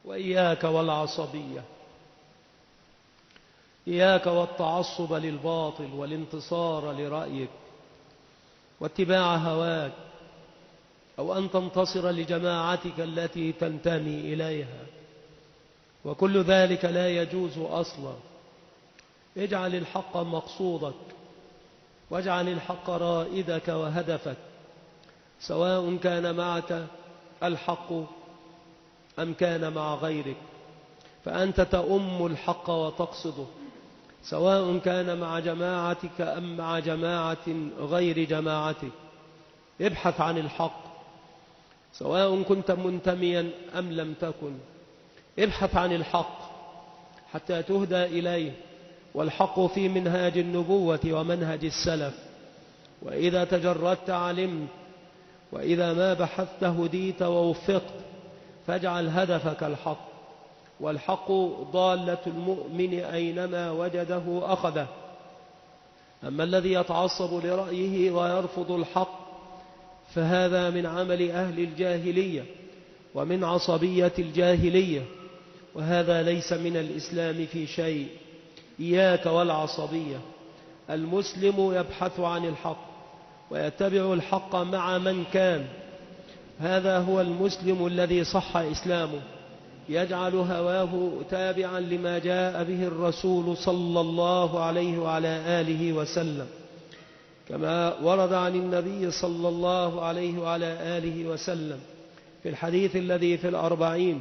وإياك والعصبية، إياك والتعصب للباطل والانتصار لرأيك واتباع هواك، أو أن تنتصر لجماعتك التي تنتمي إليها، وكل ذلك لا يجوز أصلا. اجعل الحق مقصودك، واجعل الحق رائدك وهدفك، سواء كان معك الحق أم كان مع غيرك، فأنت تؤم الحق وتقصده، سواء كان مع جماعتك أم مع جماعة غير جماعتك. ابحث عن الحق سواء كنت منتميا أم لم تكن، ابحث عن الحق حتى تهدى إليه، والحق في منهاج النبوة ومنهج السلف. وإذا تجردت علمت، وإذا ما بحثت هديت ووفقت. فاجعل هدفك الحق، والحق ضالة المؤمن أينما وجده أخذه. أما الذي يتعصب لرأيه ويرفض الحق فهذا من عمل أهل الجاهلية ومن عصبية الجاهلية، وهذا ليس من الإسلام في شيء. إياك والعصبية. المسلم يبحث عن الحق ويتبع الحق مع من كان، هذا هو المسلم الذي صح إسلامه، يجعل هواه تابعا لما جاء به الرسول صلى الله عليه وعلى آله وسلم، كما ورد عن النبي صلى الله عليه وعلى آله وسلم في الحديث الذي في الأربعين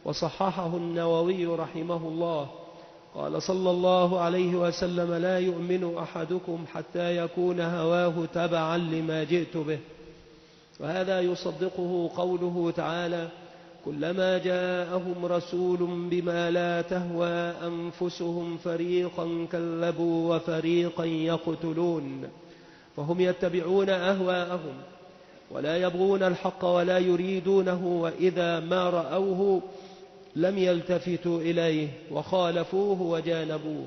وصححه النووي رحمه الله. قال صلى الله عليه وسلم: لا يؤمن أحدكم حتى يكون هواه تبعا لما جئت به. وهذا يصدقه قوله تعالى: كلما جاءهم رسول بما لا تهوى أنفسهم فريقا كذبوا وفريقا يقتلون. فهم يتبعون أهواءهم ولا يبغون الحق ولا يريدونه، وإذا ما رأوه لم يلتفتوا إليه وخالفوه وجانبوه.